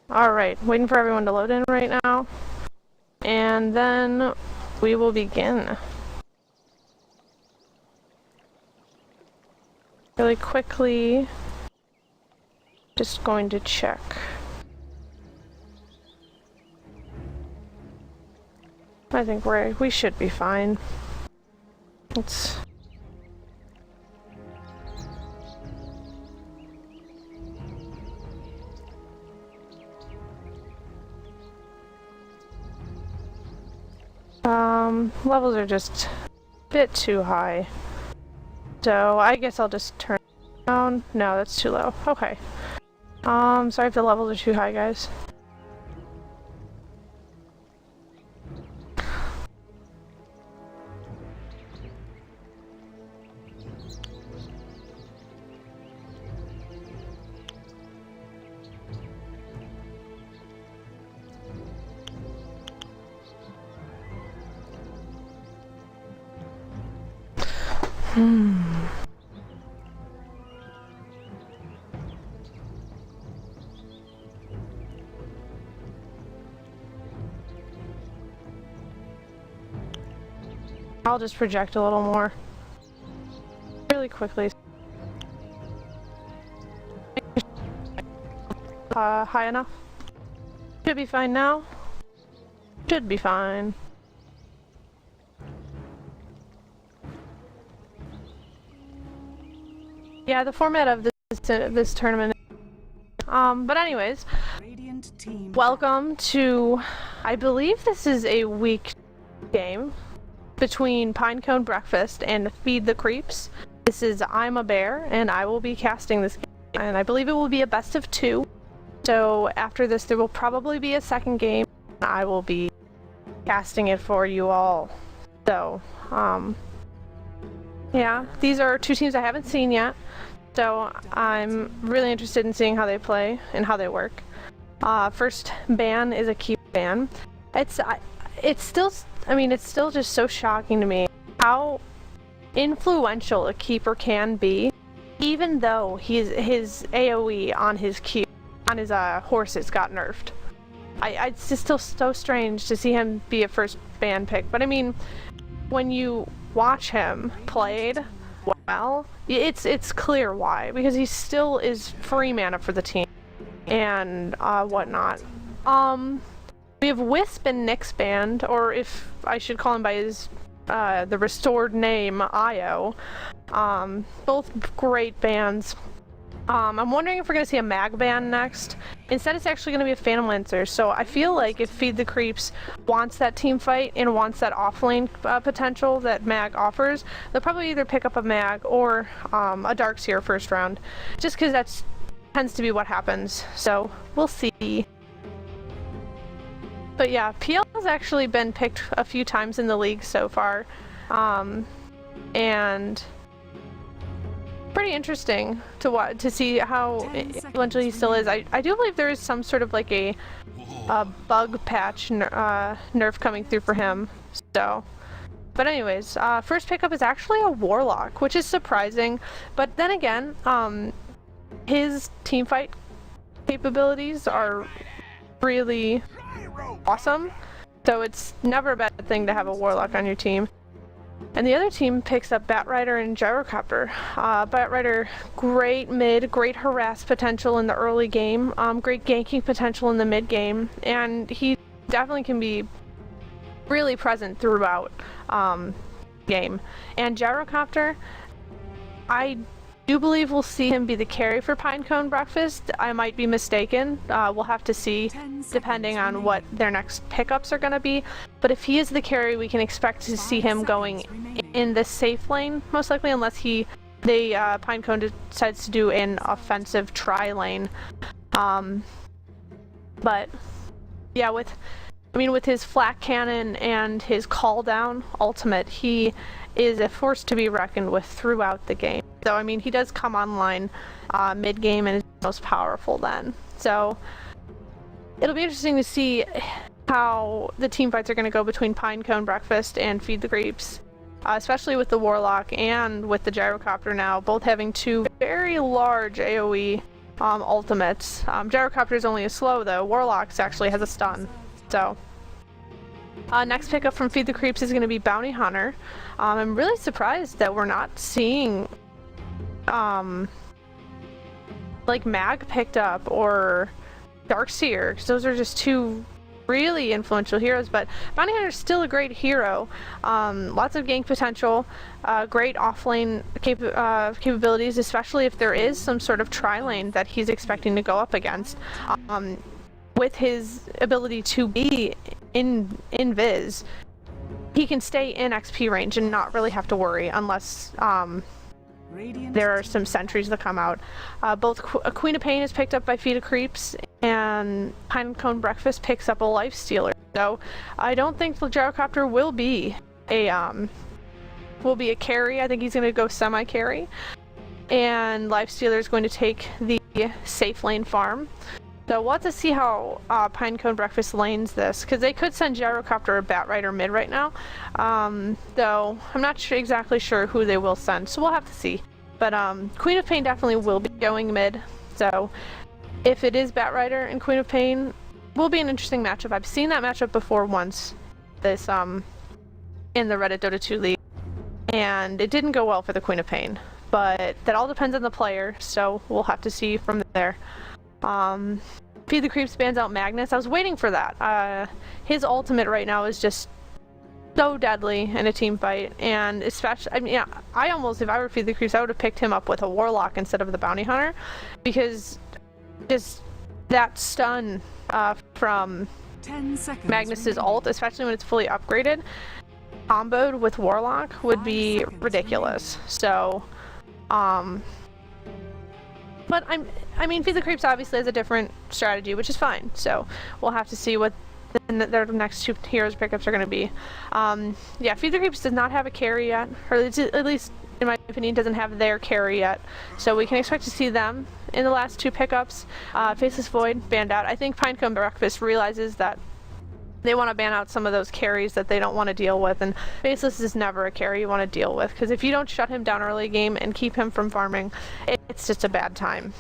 Alright, waiting for everyone to load in right now. And then we will begin. Really quickly, just going to check. I think we should be fine. Let's... levels are just a bit too high. So I guess I'll just turn it down. No, that's too low. Okay. Sorry if the levels are too high, guys. I'll just project a little more. Really quickly. High enough? Should be fine now. Should be fine. Yeah, the format of this tournament. But anyways, welcome to, I believe this is a week game between Pinecone Breakfast and Feed the Creeps. This is I'm a Bear, and I will be casting this game, and I believe it will be a best of 2. So after this, there will probably be a second game. I will be casting it for you all. So, yeah, these are 2 teams I haven't seen yet. So I'm really interested in seeing how they play and how they work. First ban is a keep ban. It's still just so shocking to me how influential a keeper can be, even though his AoE on his horses got nerfed. It's just still so strange to see him be a first ban pick. But I mean, when you watch him played well, it's clear why, because he still is free mana for the team and whatnot. We have Wisp and Nyx banned, or if I should call him by his the restored name, Io. Both great bans. I'm wondering if we're gonna see a Mag ban next. Instead, it's actually gonna be a Phantom Lancer. So I feel like if Feed the Creeps wants that team fight and wants that offlane potential that Mag offers, they'll probably either pick up a Mag or a Darkseer first round, just because that tends to be what happens. So we'll see. But yeah, PL has actually been picked a few times in the league so far, and pretty interesting to see how influential he still is. I do believe there is some sort of like a bug patch nerf coming through for him. So, but anyways, first pickup is actually a Warlock, which is surprising. But then again, his teamfight capabilities are really awesome, so it's never a bad thing to have a Warlock on your team. And the other team picks up Batrider and Gyrocopter. Batrider, great mid, great harass potential in the early game, great ganking potential in the mid game, and he definitely can be really present throughout game. And Gyrocopter, I do believe we'll see him be the carry for Pinecone Breakfast. I might be mistaken. We'll have to see depending on what their next pickups are going to be. But if he is the carry, we can expect to see him going in the safe lane, most likely, unless Pinecone decides to do an offensive tri-lane. But yeah, with his flak cannon and his call down ultimate, he is a force to be reckoned with throughout the game. So I mean, he does come online mid game and is most powerful then. So it'll be interesting to see how the team fights are going to go between Pinecone Breakfast and Feed the Creeps, especially with the Warlock and with the Gyrocopter now, both having 2 very large AoE ultimates. Gyrocopter is only a slow though. Warlock's actually has a stun. So next pickup from Feed the Creeps is going to be Bounty Hunter. I'm really surprised that we're not seeing like Mag picked up or Darkseer, because those are just two really influential heroes. But Bounty Hunter is still a great hero. Lots of gank potential, great offlane capabilities, especially if there is some sort of tri-lane that he's expecting to go up against. With his ability to be in Viz, he can stay in XP range and not really have to worry unless there are some sentries that come out. Both Queen of Pain is picked up by Feed of Creeps, and Pinecone Breakfast picks up a Life Stealer. So I don't think the Gyrocopter will be a carry. I think he's going to go semi-carry, and Life Stealer is going to take the safe lane farm. So we'll have to see how Pinecone Breakfast lanes this, because they could send Gyrocopter or Batrider mid right now. Though I'm not exactly sure who they will send, so we'll have to see. But Queen of Pain definitely will be going mid. So if it is Batrider and Queen of Pain, will be an interesting matchup. I've seen that matchup before once, this in the Reddit Dota 2 League, and it didn't go well for the Queen of Pain. But that all depends on the player, so we'll have to see from there. Feed the Creeps bans out Magnus. I was waiting for that. His ultimate right now is just so deadly in a team fight, and especially, I mean, yeah, I almost, if I were Feed the Creeps, I would have picked him up with a Warlock instead of the Bounty Hunter, because just that stun from Magnus's ult, especially when it's fully upgraded, comboed with Warlock would be ridiculous. So, but I mean, Feed the Creeps obviously has a different strategy, which is fine. So we'll have to see what their next two heroes pickups are going to be. Yeah, Feed the Creeps does not have a carry yet, or at least in my opinion doesn't have their carry yet. So we can expect to see them in the last two pickups. Faceless Void banned out. I think Pinecone Breakfast realizes that they want to ban out some of those carries that they don't want to deal with, and Faceless is never a carry you want to deal with, because if you don't shut him down early game and keep him from farming, it's just a bad time.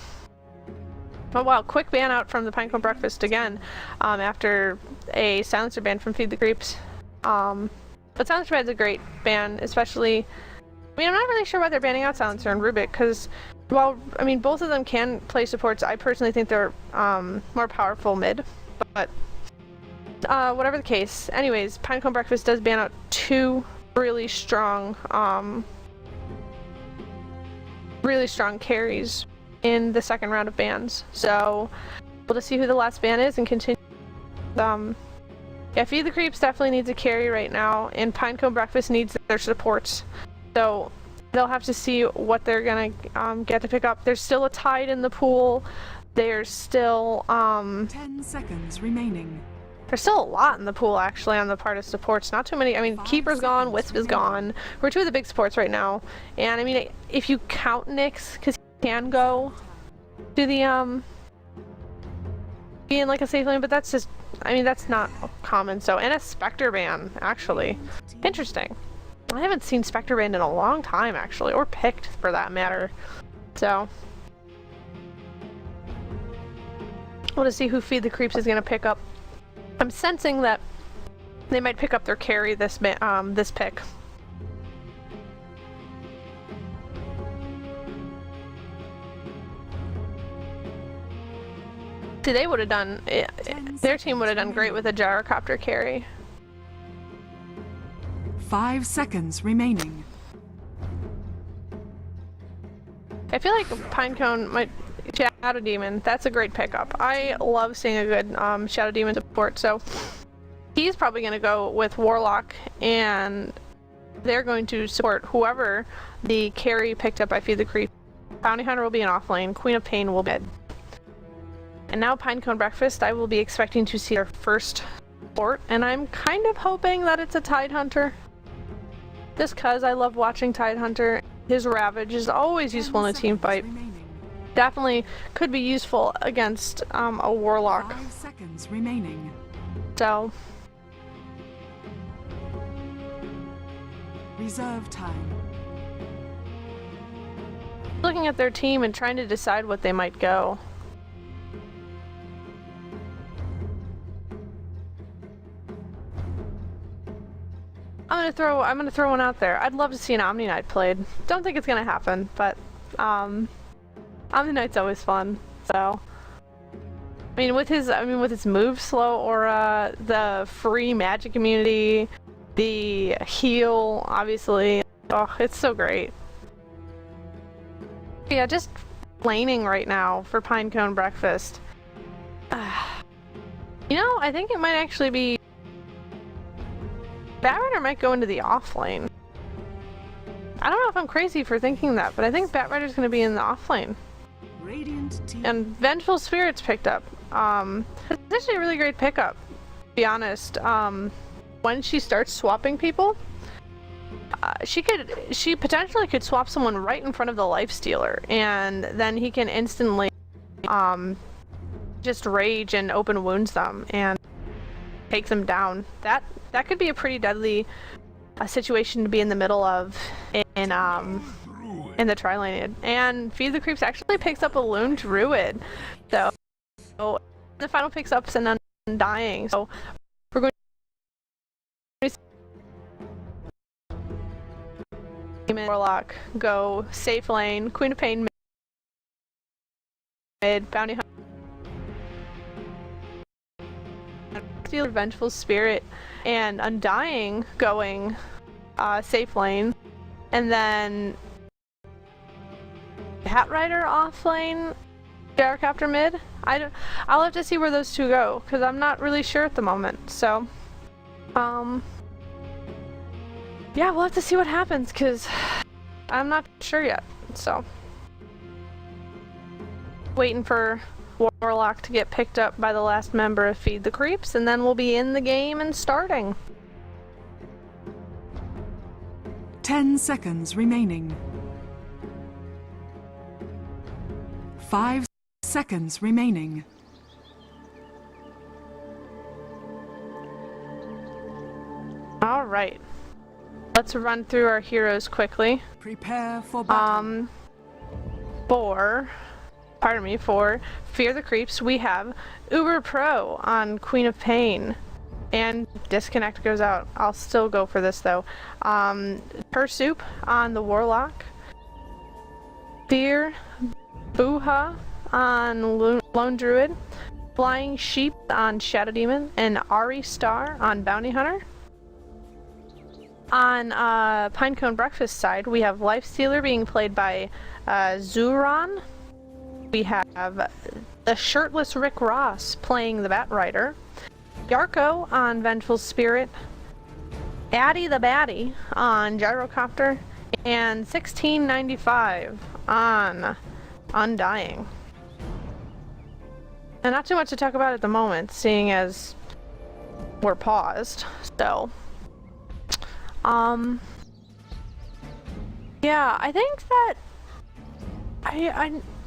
But wow, quick ban out from the Pinecone Breakfast again, after a Silencer ban from Feed the Creeps. But Silencer ban's a great ban, especially, I mean, I'm not really sure why they're banning out Silencer and Rubik, because while, I mean, both of them can play supports, I personally think they're more powerful mid, but whatever the case. Anyways, Pinecone Breakfast does ban out two really strong carries in the second round of bans. So we'll just see who the last ban is and continue. Yeah, Feed the Creeps definitely needs a carry right now, and Pinecone Breakfast needs their supports. So they'll have to see what they're gonna get to pick up. There's still a Tide in the pool. There's still 10 seconds remaining. There's still a lot in the pool, actually, on the part of supports. Not too many. I mean, Keeper's gone, Wisp is gone. We're two of the big supports right now. And, I mean, if you count Nyx, because he can go to the, be in, like, a safe lane, but that's just, I mean, that's not common. So, and a Spectre ban, actually. Interesting. I haven't seen Spectre banned in a long time, actually, or picked, for that matter. So, we'll just see who Feed the Creeps is going to pick up. I'm sensing that they might pick up their carry this pick. See, they would have done, their team would have done great with a Gyrocopter carry. 5 seconds remaining. I feel like Pinecone might, Shadow Demon, that's a great pickup. I love seeing a good Shadow Demon support, so he's probably going to go with Warlock, and they're going to support whoever the carry picked up by Feed the Creep. Bounty Hunter will be an offlane, Queen of Pain will be mid. And now Pinecone Breakfast, I will be expecting to see their first support, and I'm kind of hoping that it's a Tide Hunter. Just because I love watching Tide Hunter. His Ravage is always useful in a team fight. Definitely could be useful against a Warlock. 5 seconds remaining. So, Reserve time. looking at their team and trying to decide what they might go. I'm gonna throw one out there. I'd love to see an Omni Knight played. Don't think it's gonna happen, but Omni Knight's always fun. So I mean with his move slow aura, the free magic immunity, the heal, obviously. Oh, it's so great. Yeah, just laning right now for Pinecone breakfast. You know, I think it might actually be Batrider might go into the off lane. I don't know if I'm crazy for thinking that, but I think Batrider's going to be in the off lane. Radiant team. And Vengeful Spirit's picked up. It's actually a really great pickup, to be honest. When she starts swapping people, she potentially could swap someone right in front of the Lifestealer, and then he can instantly just rage and open wounds them and take them down. That could be a pretty deadly situation to be in the middle of in the tri-lane. And Feed the Creeps actually picks up a Lone Druid, so the final picks up an Undying. So we're going to see Warlock go safe lane, Queen of Pain mid, Bounty Hunter, Steal, Vengeful Spirit, and Undying going safe lane, and then Hat Rider off lane, Gyrocopter mid. I'll have to see where those two go, because I'm not really sure at the moment. So, yeah, we'll have to see what happens, because I'm not sure yet. So, waiting for Warlock to get picked up by the last member of Feed the Creeps, and then we'll be in the game and starting. 10 seconds remaining. 5 seconds remaining. All right, let's run through our heroes quickly. Prepare for battle. For Fear the Creeps, we have Uber Pro on Queen of Pain, and Disconnect goes out. I'll still go for this though. Pursuit on the Warlock, Fear Booha on Lone Druid, Flying Sheep on Shadow Demon, and Ari Star on Bounty Hunter. On Pinecone Breakfast side, we have Lifestealer being played by Zuran. We have the shirtless Rick Ross playing the Batrider, Yarko on Vengeful Spirit, Addy the Baddie on Gyrocopter, and 1695 on Undying. And not too much to talk about at the moment, seeing as we're paused. So, yeah, I think that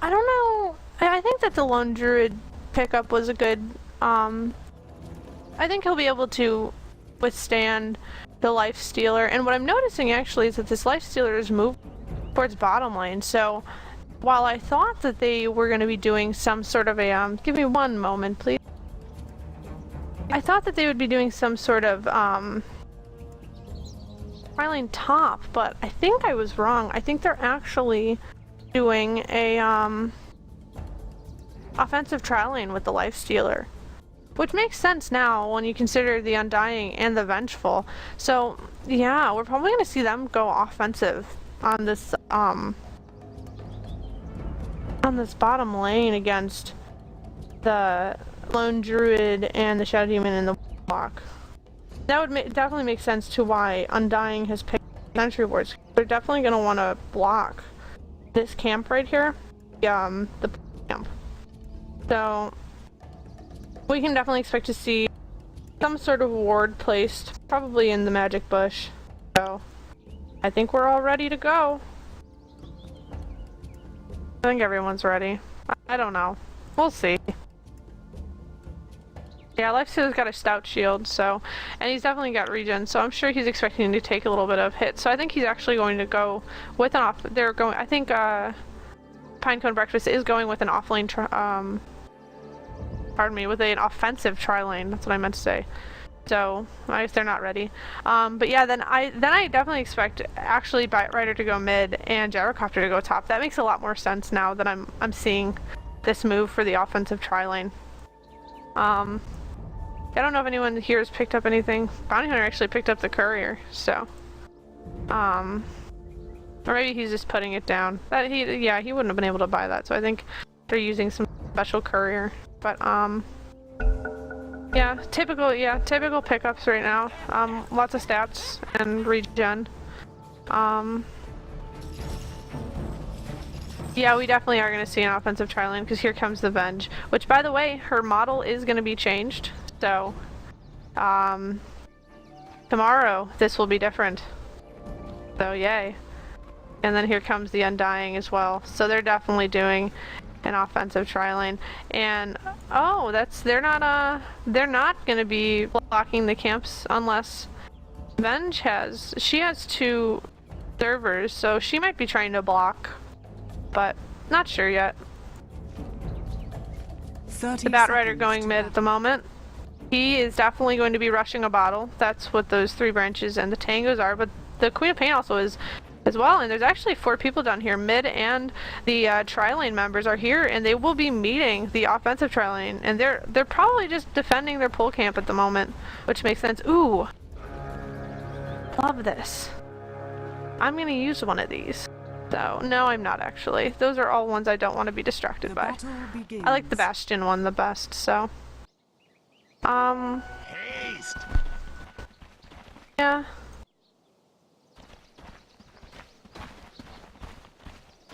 I don't know. I think that the Lone Druid pickup was a good, I think he'll be able to withstand the Lifestealer. And what I'm noticing actually is that this Lifestealer is moved towards bottom lane. So while I thought that they were going to be doing some sort of a, give me one moment please. I thought that they would be doing some sort of, tri-lane top, but I think I was wrong. I think they're actually doing a offensive trial lane with the Lifestealer, which makes sense now when you consider the Undying and the Vengeful. So yeah, we're probably going to see them go offensive on this bottom lane against the Lone Druid and the Shadow Demon in the block. That would definitely make sense to why Undying has picked Sentry Wards. They're definitely going to want to block this camp right here, the camp. So we can definitely expect to see some sort of ward placed, probably in the magic bush. So I think we're all ready to go. I think everyone's ready. I don't know. We'll see. Yeah, Lifestealer's got a stout shield, so, and he's definitely got regen, so I'm sure he's expecting to take a little bit of hit. So I think he's actually going to go with an off. They're going. I think Pinecone Breakfast is going with an offlane. Pardon me, with an offensive tri lane. That's what I meant to say. So I guess they're not ready. But yeah, then I definitely expect actually Batrider to go mid and Gyrocopter to go top. That makes a lot more sense now that I'm seeing this move for the offensive tri-lane. I don't know if anyone here has picked up anything. Bounty Hunter actually picked up the courier, so or maybe he's just putting it down. He wouldn't have been able to buy that, so I think they're using some special courier. But yeah, typical pickups right now. Lots of stats and regen. Yeah, we definitely are going to see an offensive tri-lane because here comes the Venge, which, by the way, her model is going to be changed. So, tomorrow this will be different. So, yay. And then here comes the Undying as well. So they're definitely doing an offensive tri-lane. And oh, they're not going to be blocking the camps unless Venge has 2 servers, so she might be trying to block, but not sure yet. The Batrider going mid at the moment. He is definitely going to be rushing a bottle. That's what those 3 branches and the tangos are, but the Queen of Pain also is as well, and there's actually 4 people down here. Mid and the tri-lane members are here, and they will be meeting the offensive tri-lane, and they're probably just defending their pull camp at the moment, which makes sense. Ooh, love this. I'm gonna use one of these. So no, I'm not actually. Those are all ones I don't want to be distracted by. I like the Bastion one the best, so Haste. yeah.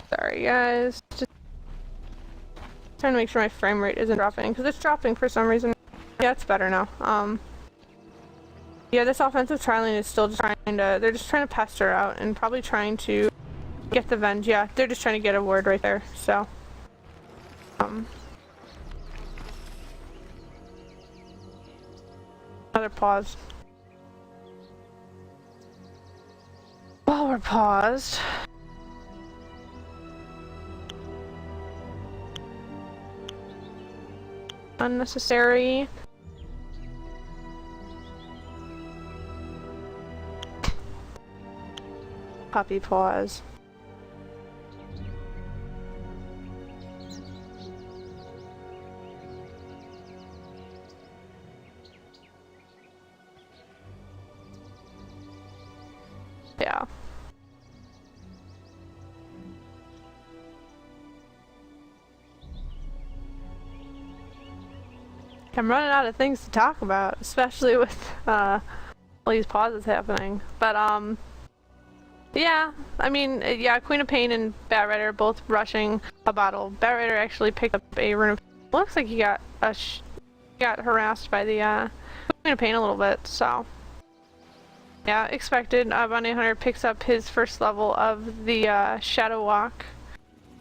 Sorry guys, just trying to make sure my frame rate isn't dropping, because it's dropping for some reason. Yeah, it's better now. Yeah, this offensive tri-lane is still just they're just trying to pester out and probably trying to get the Venge. Yeah, they're just trying to get a ward right there, so. Another pause. While we're paused. Unnecessary. Puppy pause. Yeah. I'm running out of things to talk about, especially with all these pauses happening. But yeah, I mean, yeah, Queen of Pain and Batrider are both rushing a bottle. Batrider actually picked up a rune of... Looks like he got got harassed by the Queen of Pain a little bit, so yeah, expected. Bounty Hunter picks up his first level of the Shadow Walk,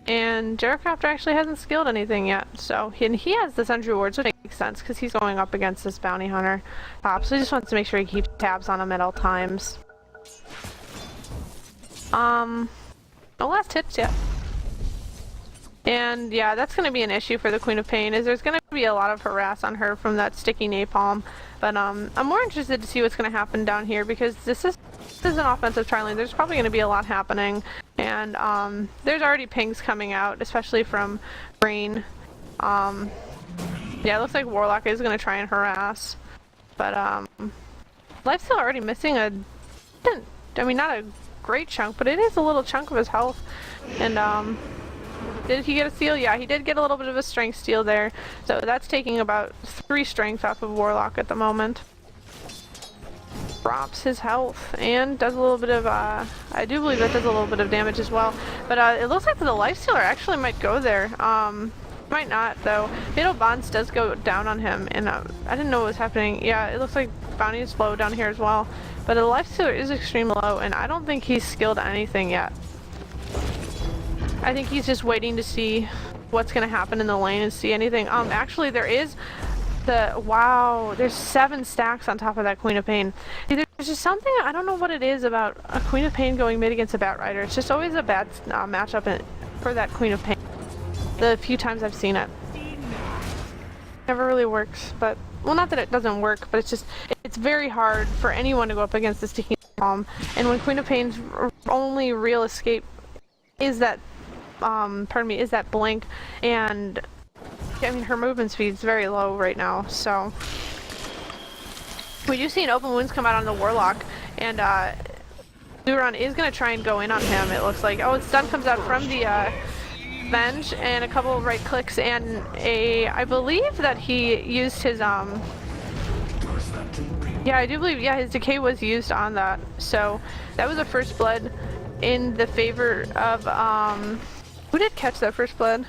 and Gyrocopter actually hasn't skilled anything yet, so he has the Sentry Ward, so it makes sense because he's going up against this Bounty Hunter top, so he just wants to make sure he keeps tabs on him at all times. No last hits yet. And yeah, that's going to be an issue for the Queen of Pain, is there's going to be a lot of harass on her from that sticky napalm. But I'm more interested to see what's going to happen down here, because this is an offensive tri-lane. There's probably going to be a lot happening. And there's already pings coming out, especially from Green. Yeah, it looks like Warlock is going to try and harass. But Lifesteal already missing I mean, not a great chunk, but it is a little chunk of his health. And did he get a steal? Yeah, he did get a little bit of a strength steal there. So that's taking about 3 strength off of Warlock at the moment. Drops his health and does a little bit of, I do believe that does a little bit of damage as well. But it looks like the Lifestealer actually might go there. Might not though. Fatal Bonds does go down on him, and I didn't know what was happening. Yeah, it looks like Bounty is low down here as well. But the Lifestealer is extremely low, and I don't think he's skilled anything yet. I think he's just waiting to see what's gonna happen in the lane and see anything. Actually there is wow, there's 7 stacks on top of that Queen of Pain. There's just something, I don't know what it is about a Queen of Pain going mid against a Batrider. It's just always a bad matchup for that Queen of Pain. The few times I've seen it. Never really works, but, well, not that it doesn't work, but it's it's very hard for anyone to go up against the Sticking Napalm. And when Queen of Pain's only real escape is that, is that blink, and I mean her movement speed's very low right now, so we do see an open wounds come out on the Warlock, and Duran is gonna try and go in on him. It looks like. Oh, stun comes out from the Venge, and a couple of right clicks, and I believe that he used his yeah, I do believe, yeah, his decay was used on that. So that was a first blood in the favor of who did catch that first blood?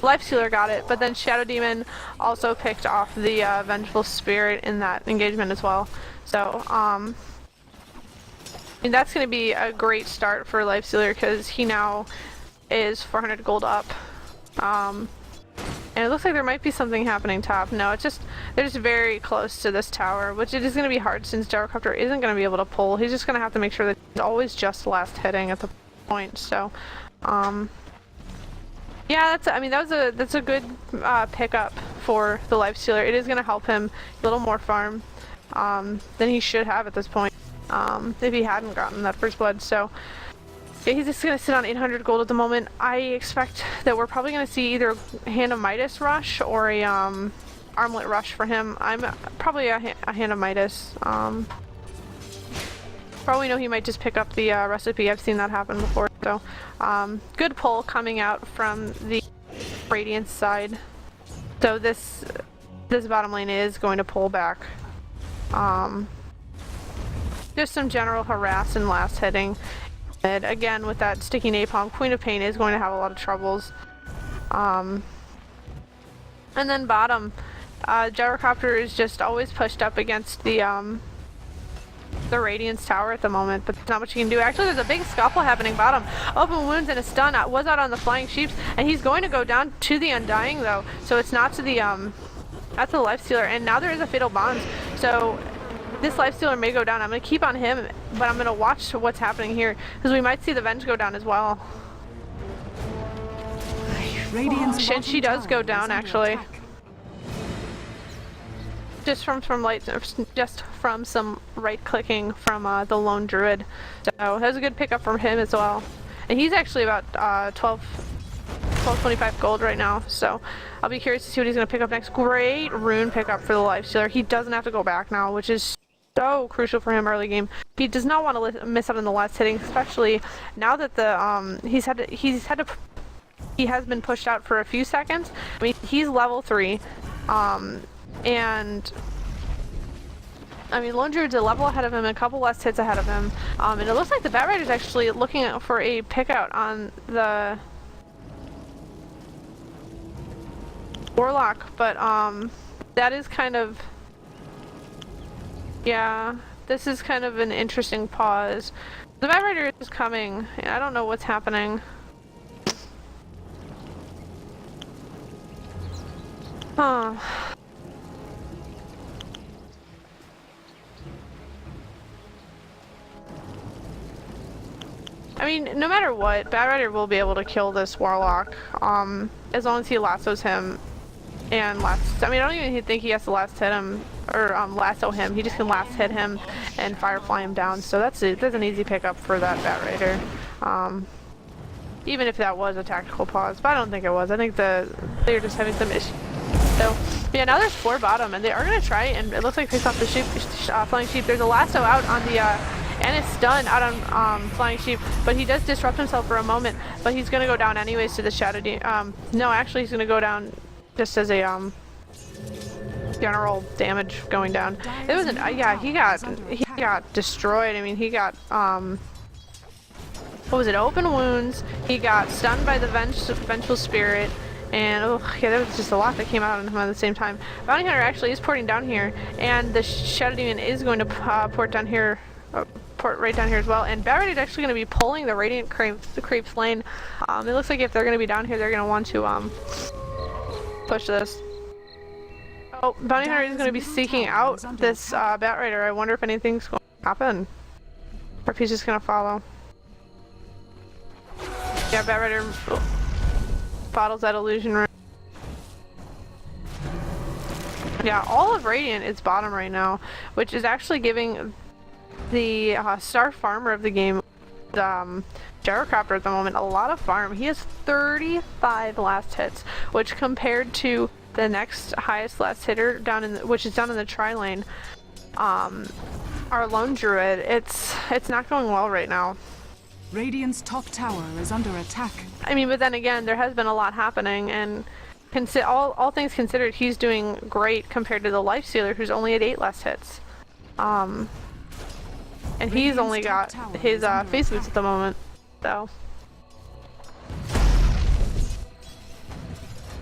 Lifestealer got it, but then Shadow Demon also picked off the Vengeful Spirit in that engagement as well. So I mean, that's going to be a great start for Lifestealer because he now is 400 gold up. And it looks like there might be something happening top. No, it's just, they're just very close to this tower, which it is going to be hard since Gyrocopter isn't going to be able to pull. He's just going to have to make sure that he's always just last hitting at the point. So, yeah, that's a good pickup for the Lifestealer. It is going to help him a little more farm than he should have at this point if he hadn't gotten that first blood. So yeah, he's just going to sit on 800 gold at the moment. I expect that we're probably going to see either a Hand of Midas rush or a Armlet rush for him. I'm probably a Hand of Midas. Probably know he might just pick up the recipe. I've seen that happen before. So good pull coming out from the Radiance side. So this bottom lane is going to pull back. Just some general harass and last hitting. And again, with that Sticky Napalm, Queen of Pain is going to have a lot of troubles. And then bottom, Gyrocopter is just always pushed up against the Radiance Tower at the moment, but there's not much you can do. Actually, there's a big scuffle happening bottom. Open wounds and a stun was out on the Flying Sheeps, and he's going to go down to the Undying though, so it's not to the that's the Lifestealer, and now there is a Fatal Bonds, so this Lifestealer may go down. I'm going to keep on him, but I'm going to watch what's happening here, because we might see the Venge go down as well. And she does go down, actually. Just from some right clicking from the Lone Druid. So that's a good pickup from him as well. And he's actually about 1225 gold right now, so I'll be curious to see what he's going to pick up next. Great rune pickup for the Lifestealer. He doesn't have to go back now, which is so crucial for him early game. He does not want to miss out on the last hitting, especially now that the he has been pushed out for a few seconds. I mean, he's level 3, and I mean, Lone Druid's a level ahead of him, a couple less hits ahead of him, and it looks like the Bat Rider's actually looking for a pick out on the Warlock, but that is kind of, yeah, this is kind of an interesting pause. The Bat Rider is coming, and I don't know what's happening. Huh. I mean, no matter what, Bat Rider will be able to kill this Warlock, as long as he lassos him and I mean, I don't even think he has to last hit him, or lasso him. He just can last hit him and firefly him down, so that's an easy pickup for that Bat Rider. Even if that was a tactical pause, but I don't think it was. I think they're just having some issues. So, yeah, now there's 4 bottom, and they are going to try, and it looks like pick off the Flying Sheep. There's a lasso out on the, and it's stun out on Flying Sheep, but he does disrupt himself for a moment, but he's going to go down anyways to the Shadow Demon. No, actually he's going to go down just as a, general damage going down. It wasn't, yeah, he got destroyed. I mean, he got, what was it, open wounds, he got stunned by the Vengeful Spirit, and oh yeah, there was just a lot that came out on him at the same time. Bounty Hunter actually is porting down here, and the Shadow Demon is going to port down here, port right down here as well, and Bat Rider is actually going to be pulling the Radiant Creeps lane. It looks like if they're going to be down here, they're going to want to push this. Oh, Bounty Hunter is going to be seeking out this Bat Rider. I wonder if anything's going to happen, or if he's just going to follow. Yeah, Bat Rider bottles that illusion room. Yeah, all of Radiant is bottom right now, which is actually giving the star farmer of the game, Gyrocopter at the moment, a lot of farm. He has 35 last hits, which compared to the next highest last hitter down in which is down in the tri lane, our lone druid, it's not going well right now. Radiant's top tower is under attack. I mean, but then again, there has been a lot happening, and all things considered, he's doing great compared to the Lifestealer, who's only at 8 last hits. And he's only got his face boots at the moment, so.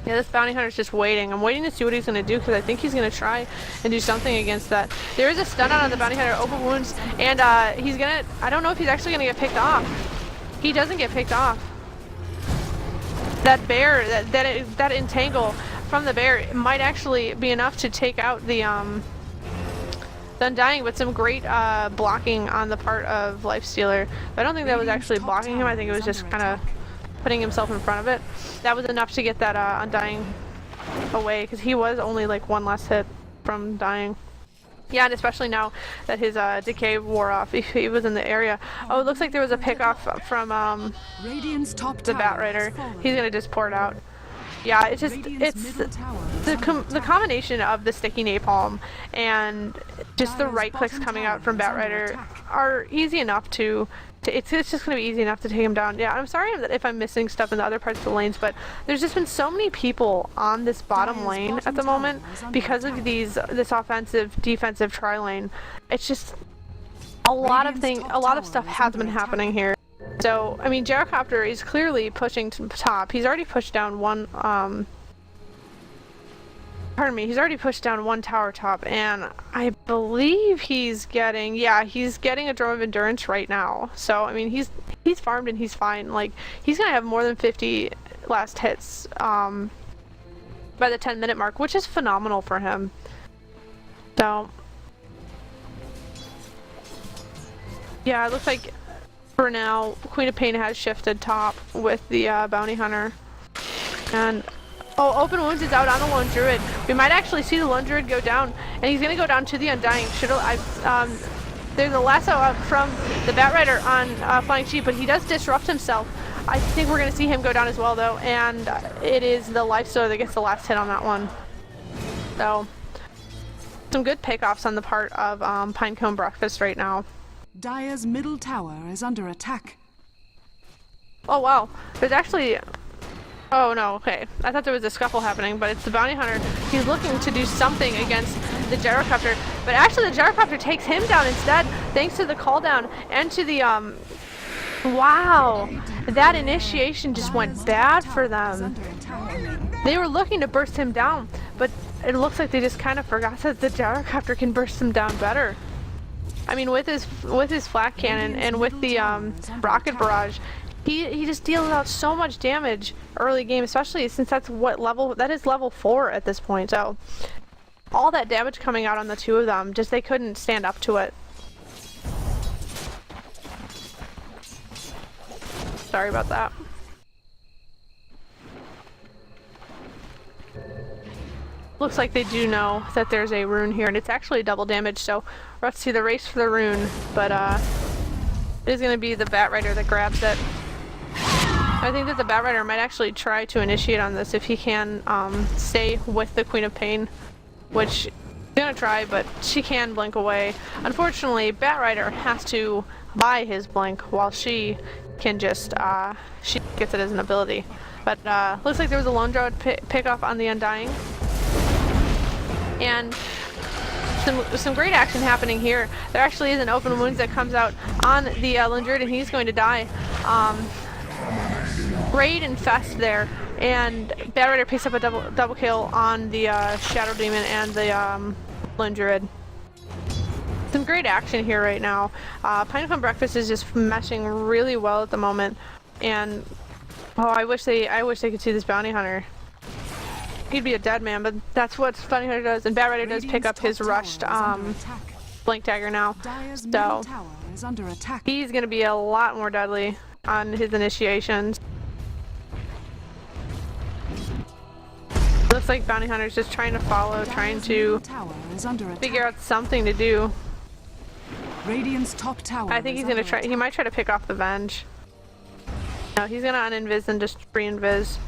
Yeah, this bounty hunter's just waiting. I'm waiting to see what he's gonna do because I think he's gonna try and do something against that. There is a stun out on the bounty hunter, open wounds, and he's gonna. I don't know if he's actually gonna get picked off. He doesn't get picked off. That bear, that entangle from the bear might actually be enough to take out the Undying, but some great blocking on the part of Lifestealer. I don't think that was actually blocking him. I think it was just kind of putting himself in front of it. That was enough to get that Undying away, because he was only like 1 last hit from dying. Yeah, and especially now that his decay wore off, if he was in the area. Oh, it looks like there was a pick off from the Bat Rider. He's gonna just pour it out. Yeah, it's the combination of the sticky napalm and just the right clicks coming out from Bat Rider are easy enough to it's just going to be easy enough to take him down. Yeah, I'm sorry if I'm missing stuff in the other parts of the lanes, but there's just been so many people on this bottom lane at the moment because of this offensive defensive tri lane. It's just a lot of stuff has been happening here. So, I mean, Gyrocopter is clearly pushing to top. He's already pushed down one, he's already pushed down 1 tower top, and I believe he's getting a Drum of Endurance right now. So, I mean, he's farmed and he's fine. Like, he's gonna have more than 50 last hits, by the 10-minute mark, which is phenomenal for him. So, yeah, it looks like for now, Queen of Pain has shifted top with the Bounty Hunter. And, oh, Open Wounds is out on the Lone Druid. We might actually see the Lone Druid go down, and he's going to go down to the Undying. There's a lasso out from the Bat Rider on Flying Sheep, but he does disrupt himself. I think we're going to see him go down as well, though, and it is the Lifestealer that gets the last hit on that one. So, some good pickoffs on the part of Pinecone Breakfast right now. Dire's middle tower is under attack. Oh wow, there's actually... Oh no, okay. I thought there was a scuffle happening, but it's the Bounty Hunter. He's looking to do something against the Gyrocopter, but actually the Gyrocopter takes him down instead, thanks to the call down and to the wow! That initiation just went bad for them. They were looking to burst him down, but it looks like they just kind of forgot that the Gyrocopter can burst him down better. I mean, with his flak cannon and with the rocket barrage, he just deals out so much damage early game, especially since that is level 4 at this point. So all that damage coming out on the two of them, just they couldn't stand up to it. Sorry about that. Looks like they do know that there's a rune here, and it's actually double damage, so we'll have to see the race for the rune, but it is going to be the Bat Rider that grabs it. I think that the Bat Rider might actually try to initiate on this if he can stay with the Queen of Pain, which she's going to try, but she can blink away. Unfortunately, Bat Rider has to buy his blink while she can just, she gets it as an ability. But looks like there was a Lone Druid pick off on the Undying. And some great action happening here. There actually is an Open Wounds that comes out on the Lone Druid, and he's going to die. Great infest there, and Bat Rider picks up a double kill on the Shadow Demon and the Lone Druid. Some great action here right now. Pinecone Breakfast is just meshing really well at the moment, and oh, I wish they could see this Bounty Hunter. He'd be a dead man, but that's what Bounty Hunter does, and Bat Rider does pick up his rushed Blink Dagger now, so he's gonna be a lot more deadly on his initiations. Looks like Bounty Hunter's just trying to follow, trying to Tower is under figure attack. out something to do. Radiant's top tower. I think he's gonna try. He might try to pick off the Venge. No, he's gonna uninvis and just re-invis.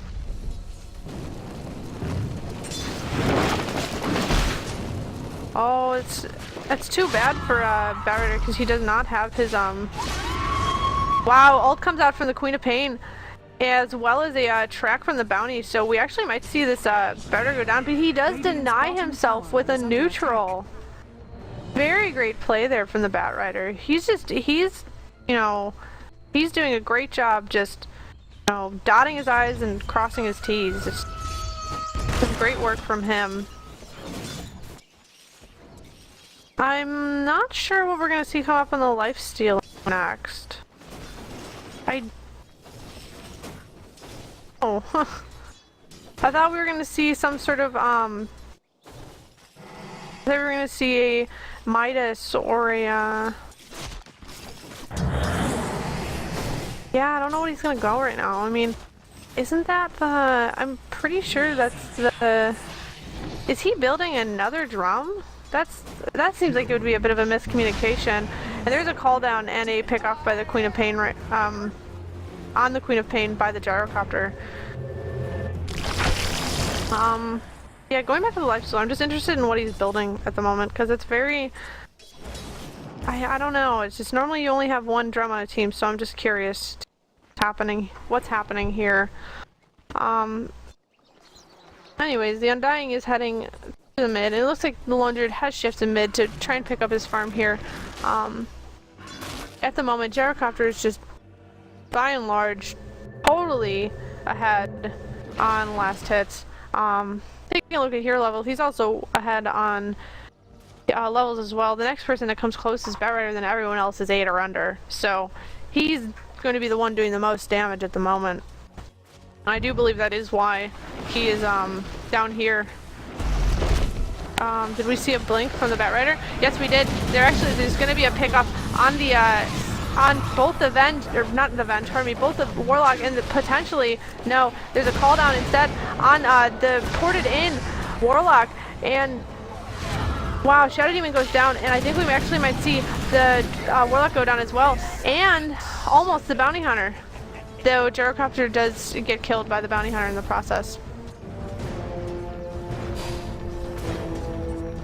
Oh, it's too bad for Barrier because he does not have his Wow, ult comes out from the Queen of Pain, as well as a track from the Bounty. So we actually might see this Barrier go down, but he does deny himself with a neutral. Very great play there from the Batrider. He's you know, he's doing a great job just, you know, dotting his I's and crossing his T's. It's some great work from him. I'm not sure what we're gonna see come up on the lifesteal next. Oh, I thought we were gonna see some sort of I thought we were gonna see a Midas or a yeah, I don't know what he's gonna go right now. I mean, isn't that the? I'm pretty sure that's the. Is he building another drum? That seems like it would be a bit of a miscommunication. And there's a call down and a pick off by the Queen of Pain right on the Queen of Pain by the gyrocopter. Yeah, going back to the lifesteal, I'm just interested in what he's building at the moment because it's very. I don't know. It's just normally you only have one drum on a team, so I'm just curious what's happening here. Anyways, the Undying is heading to the mid, and it looks like the Lone Druid has shifted mid to try and pick up his farm here. At the moment, gyrocopter is just by and large totally ahead on last hits. Taking a look at hero level, he's also ahead on levels as well. The next person that comes close is Batrider, then everyone else is 8 or under. So he's going to be the one doing the most damage at the moment. I do believe that is why he is down here. Did we see a blink from the Batrider? Yes, we did. There's going to be a pickup on the on both the Venge, or not the Venge, pardon me, both the Warlock and the potentially, no, there's a call down instead on the ported in Warlock, and wow, Shadow Demon goes down, and I think we actually might see the Warlock go down as well, and almost the Bounty Hunter, though gyrocopter does get killed by the Bounty Hunter in the process.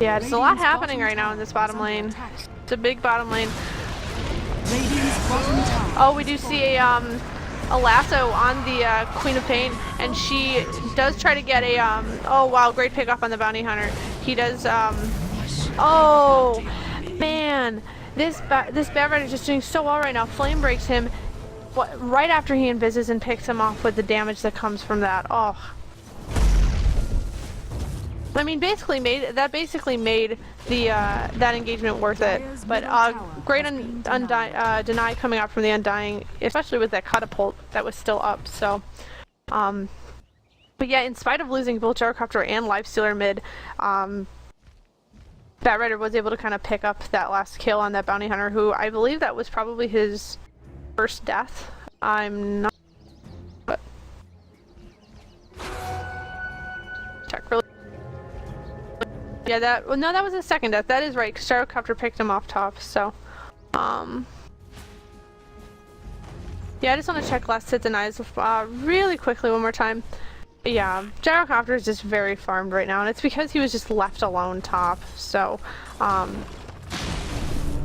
Yeah, there's a lot happening right now in this bottom lane. It's a big bottom lane. Oh, we do see a lasso on the Queen of Pain, and she does try to get a oh wow, great pick up on the Bounty Hunter. He does oh man, this Batrider is just doing so well right now. Flame breaks him right after he invises and picks him off with the damage that comes from that. Oh, I mean, basically made the that engagement worth it. But great deny coming out from the Undying, especially with that catapult that was still up. So, but yeah, in spite of losing both gyrocopter and lifestealer mid, Batrider was able to kind of pick up that last kill on that Bounty Hunter, who I believe that was probably his first death. I'm not. But check really. Yeah, that was his second death. That is right, because gyrocopter picked him off top. So, yeah, I just want to check last hit denies really quickly one more time. Yeah, gyrocopter is just very farmed right now, and it's because he was just left alone top. So, the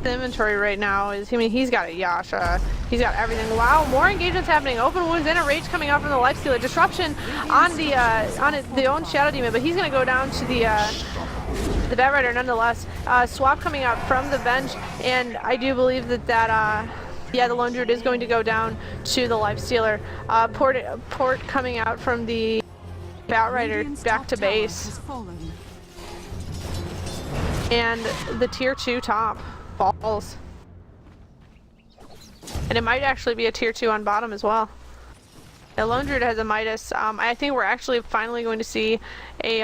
inventory right now is, I mean, he's got a Yasha, he's got everything. Wow, more engagements happening. Open wounds and a rage coming out from the lifestealer. Disruption on the own Shadow Demon, but he's gonna go down to the Batrider nonetheless. Swap coming out from the Venge, and I do believe that yeah, the Lone Druid is going to go down to the lifestealer. Port coming out from the Batrider back to base, and the tier 2 top falls, and it might actually be a tier 2 on bottom as well. The Lone Druid has a Midas. I think we're actually finally going to see a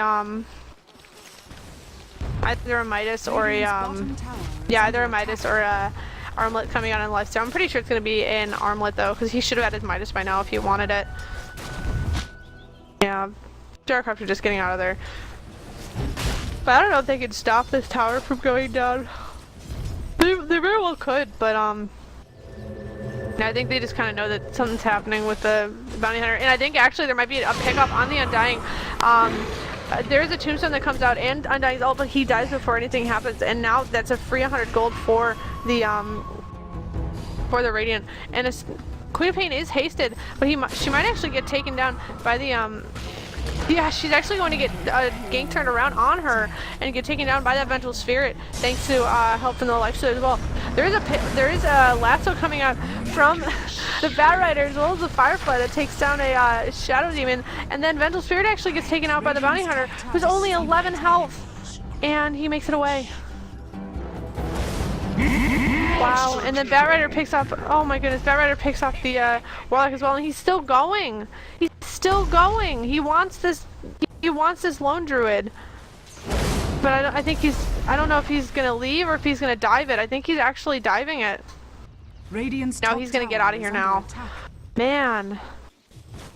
either a Midas or a yeah, either a Midas or a armlet coming out in lifesteal. I'm pretty sure it's going to be an armlet though, because he should have had his Midas by now if he wanted it. Yeah, gyrocopter just getting out of there. But I don't know if they can stop this tower from going down. They very well could, but I think they just kind of know that something's happening with the bounty hunter. And I think actually there might be a pickup on the Undying. There is a tombstone that comes out and Undying's ult, but he dies before anything happens. And now that's a free 100 gold for the Radiant. And Queen of Pain is hasted, but she might actually get taken down by the yeah, she's actually going to get gank turned around on her and get taken down by that Vengeful Spirit, thanks to help from the Life Stealer as well. There is a lasso coming out from the Bat Rider as well as the Firefly that takes down a Shadow Demon, and then Vengeful Spirit actually gets taken out by the Bounty Hunter, who's only 11 health, and he makes it away. Wow, and then Bat Rider picks up, oh my goodness, Bat Rider picks up the Warlock as well, and he's still going! He's still going! He wants this Lone Druid. But I don't know if he's gonna leave or if he's gonna dive it. I think he's actually diving it. No, he's gonna get out of here now. Man.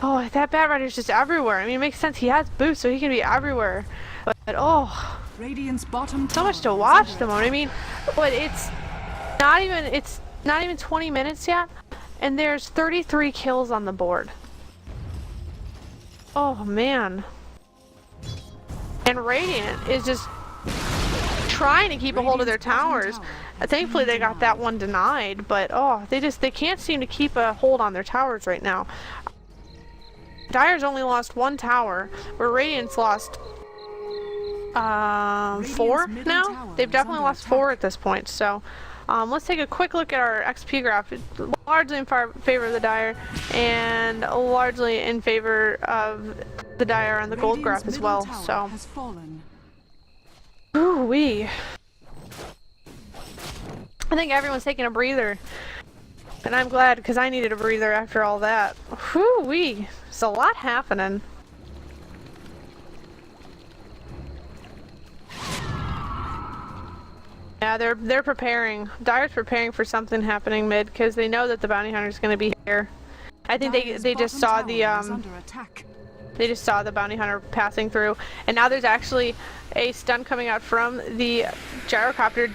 Oh, that Bat Rider's just everywhere. I mean, it makes sense, he has boots, so he can be everywhere. But oh, Radiant's bottom so much to watch at the moment. I mean, but it's not even 20 minutes yet, and there's 33 kills on the board. Oh man. And Radiant is just trying to keep a hold of their towers. Thankfully they got that one denied, but oh, they can't seem to keep a hold on their towers right now. Dire's only lost one tower, where Radiant's lost 4 now? They've definitely lost 4 at this point, so let's take a quick look at our XP graph. It's largely in favor of the Dire, and largely in favor of the Dire on the gold graph as well, so. Ooh-wee. I think everyone's taking a breather. And I'm glad, because I needed a breather after all that. Whoo-wee. There's a lot happening. Yeah, they're preparing. Dire's preparing for something happening mid, because they know that the bounty hunter's going to be here. I think they just saw the they just saw the bounty hunter passing through, and now there's actually a stun coming out from the gyrocopter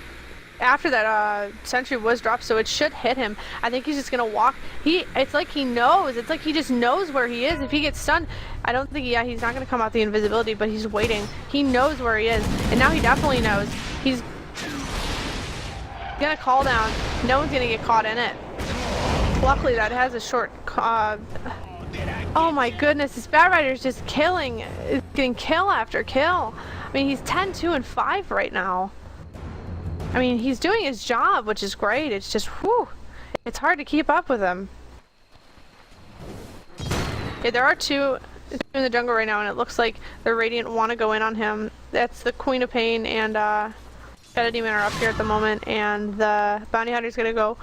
after that sentry was dropped, so it should hit him. I think he's just gonna walk. It's like he knows. It's like he just knows where he is. If he gets stunned, I don't think. Yeah, he's not gonna come out the invisibility, but he's waiting. He knows where he is, and now he definitely knows. He's gonna call down. No one's gonna get caught in it. Luckily, that has a short. Oh my goodness, this Bat Rider's just killing, getting kill after kill. I mean, he's 10, 2, and 5 right now. I mean, he's doing his job, which is great. It's just, whew, it's hard to keep up with him. Yeah, there are 2 in the jungle right now, and it looks like the Radiant want to go in on him. That's the Queen of Pain and Shadow Demon are up here at the moment, and the Bounty Hunter's gonna go.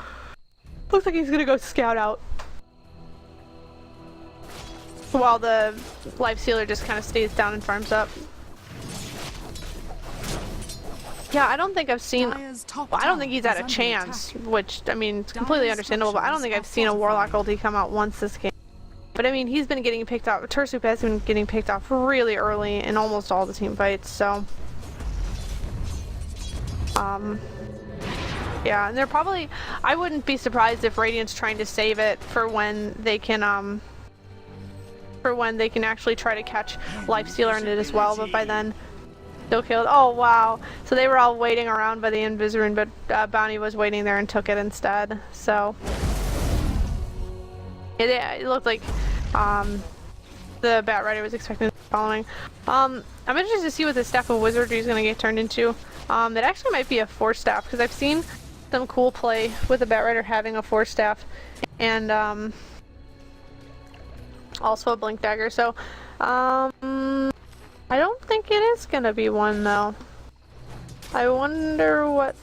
Looks like he's gonna go scout out. While the Life Stealer just kind of stays down and farms up. Yeah, I don't think I've seen. Well, I don't think he's had a chance, which I mean, it's completely understandable. But I don't think I've seen a Warlock ulti come out once this game. But I mean, he's been getting picked off. Tursup has been getting picked off really early in almost all the team fights. So, yeah, and they're probably. I wouldn't be surprised if Radiant's trying to save it for when they can actually try to catch Life Stealer in it as well, but by then still killed. Oh wow, so they were all waiting around by the Invis-Rune, but Bounty was waiting there and took it instead, so it looked like the Bat Rider was expecting following. I'm interested to see what the Staff of Wizardry is going to get turned into. It actually might be a 4-staff, because I've seen some cool play with the Bat Rider having a 4-staff, and also a Blink Dagger, so I don't think it is gonna be one though. I wonder what.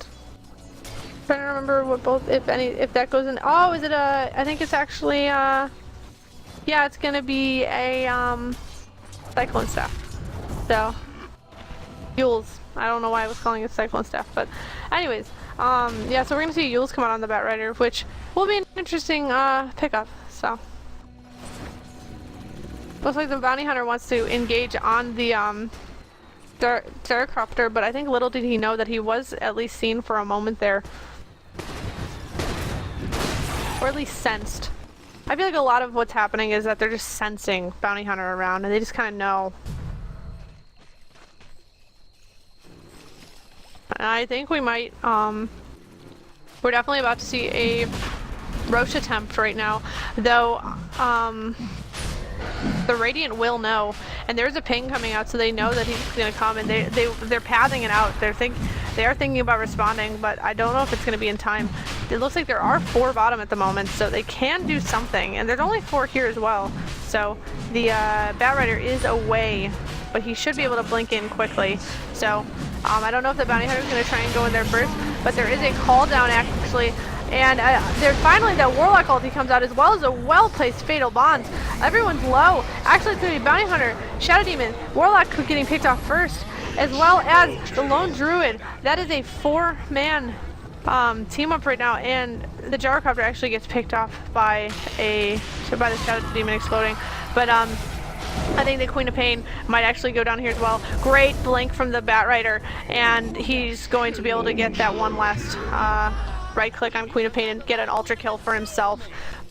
I'm trying to remember what both, if that goes in. Oh, is it a? I think it's actually yeah, it's gonna be a Cyclone Staff. So Yules. I don't know why I was calling it Cyclone Staff, but anyways, yeah. So we're gonna see Yules come out on the Bat Rider, which will be an interesting pickup. So. Looks like the bounty hunter wants to engage on the Gyrocopter, but I think little did he know that he was at least seen for a moment there. Or at least sensed. I feel like a lot of what's happening is that they're just sensing bounty hunter around and they just kind of know. And I think we might, we're definitely about to see a Roche attempt right now, though, the Radiant will know, and there's a ping coming out, so they know that he's gonna come, and they're pathing it out. They are thinking about responding, but I don't know if it's gonna be in time. It looks like there are 4 bottom at the moment, so they can do something, and there's only 4 here as well. So the Bat Rider is away, but he should be able to blink in quickly. So I don't know if the bounty hunter is gonna try and go in there first, but there is a call down actually. And there's finally that Warlock ulti comes out, as well as a well-placed Fatal Bonds. Everyone's low. Actually, it's going to be Bounty Hunter, Shadow Demon, Warlock getting picked off first, as well as the Lone Druid. That is a 4-man team up right now, and the Gyrocopter actually gets picked off by the Shadow Demon exploding. But I think the Queen of Pain might actually go down here as well. Great blink from the Bat Rider, and he's going to be able to get that one last right click on Queen of Pain and get an ultra kill for himself.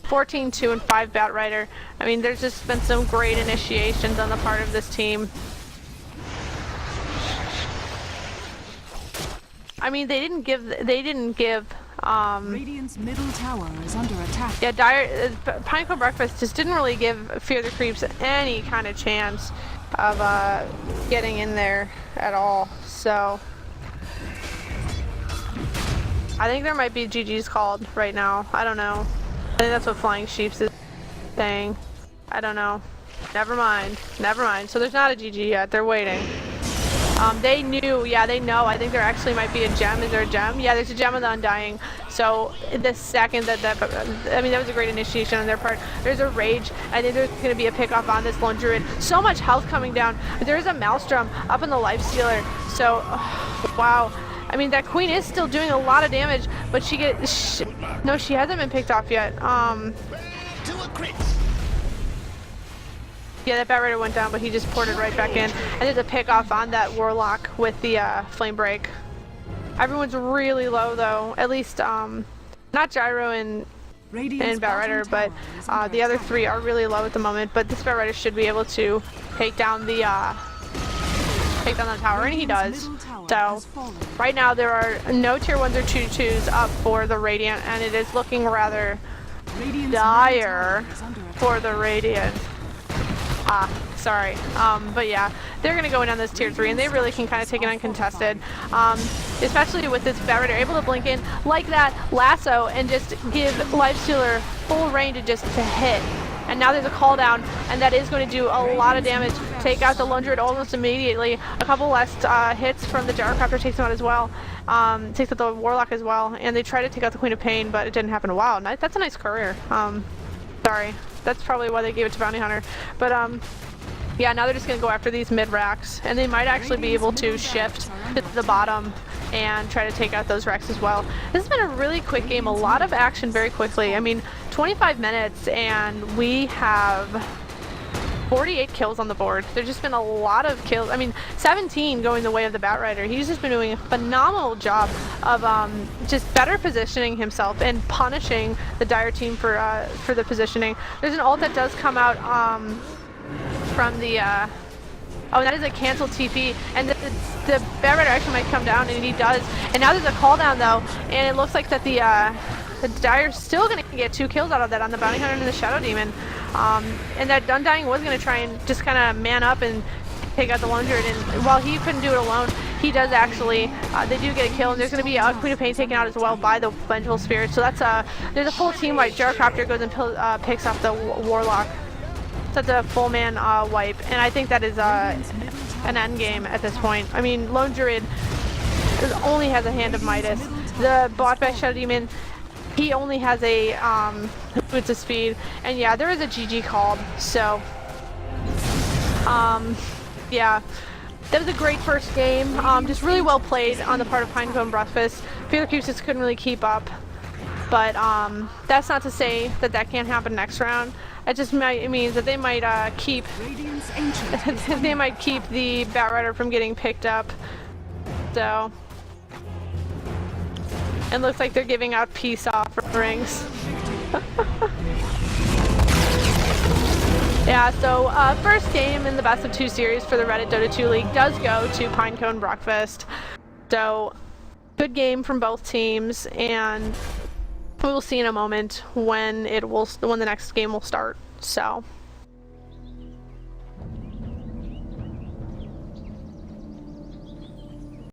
14, 2, and 5 Bat Rider. I mean, there's just been some great initiations on the part of this team. I mean, they didn't give Radiant's middle tower is under attack. yeah, Pinecone Breakfast just didn't really give Fear the Creeps any kind of chance of getting in there at all. So I think there might be GG's called right now. I don't know. I think that's what Flying Sheeps is saying. I don't know. Never mind. Never mind. So there's not a GG yet. They're waiting. They knew. Yeah, they know. I think there actually might be a gem. Is there a gem? Yeah, there's a gem of the Undying. So the second that I mean, that was a great initiation on their part. There's a Rage. I think there's going to be a pickoff on this Lone Druid. So much health coming down. There's a Maelstrom up in the Lifestealer. So, wow. I mean, that Queen is still doing a lot of damage, but no, she hasn't been picked off yet. Yeah, that Bat Rider went down, but he just ported right back in. And there's a pick off on that Warlock with the Flame Break. Everyone's really low though. At least not Gyro and Bat Rider, but the other 3 are really low at the moment. But this Bat Rider should be able to take down the tower, and he does. So right now there are no tier 1s or 2-2s up for the Radiant, and it is looking rather dire for the Radiant. Sorry. But yeah, they're gonna go in on this tier 3, and they really can kind of take it uncontested. Especially with this Bat Rider able to blink in like that lasso and just give Lifestealer full range to hit. And now there's a call down, and that is going to do a lot of damage. Take out the Lone Druid almost immediately. A couple less hits from the Gyrocopter takes him out as well. Takes out the Warlock as well. And they try to take out the Queen of Pain, but it didn't happen. Wow, that's a nice career. Sorry. That's probably why they gave it to Bounty Hunter. But yeah, now they're just going to go after these mid-racks. And they might actually be able to shift to the bottom and try to take out those wrecks as well. This has been a really quick game. A lot of action very quickly. I mean, 25 minutes and we have 48 kills on the board. There's just been a lot of kills. I mean, 17 going the way of the Bat Rider. He's just been doing a phenomenal job of just better positioning himself and punishing the Dire team for the positioning. There's an ult that does come out from the oh, that is a cancel TP, and the Bat Rider actually might come down, and he does. And now there's a call down though, and it looks like that the Dire's still gonna get 2 kills out of that on the Bounty Hunter and the Shadow Demon. And that Undying was gonna try and just kind of man up and take out the Lone Druid, and while he couldn't do it alone, he does actually, they do get a kill, and there's gonna be a Queen of Pain taken out as well by the Vengeful Spirit. So that's there's a full team wipe. Gyrocopter goes and picks up the Warlock. That's a full man wipe, and I think that is an end game at this point. I mean, Lone Druid only has a Hand of Midas. The bot by Shadow Demon, he only has a boots of speed, and yeah, there is a GG called. So yeah, that was a great first game. Just really well played on the part of Pinecone Breakfast. Fear the Creeps just couldn't really keep up. But that's not to say that that can't happen next round. it means that they might keep Radiant's ancient. they might keep the Batrider from getting picked up. So it looks like they're giving out peace offerings. Yeah, so first game in the best of 2 series for the Reddit Dota 2 League does go to Pinecone Breakfast. So good game from both teams, and we will see in a moment when the next game will start. So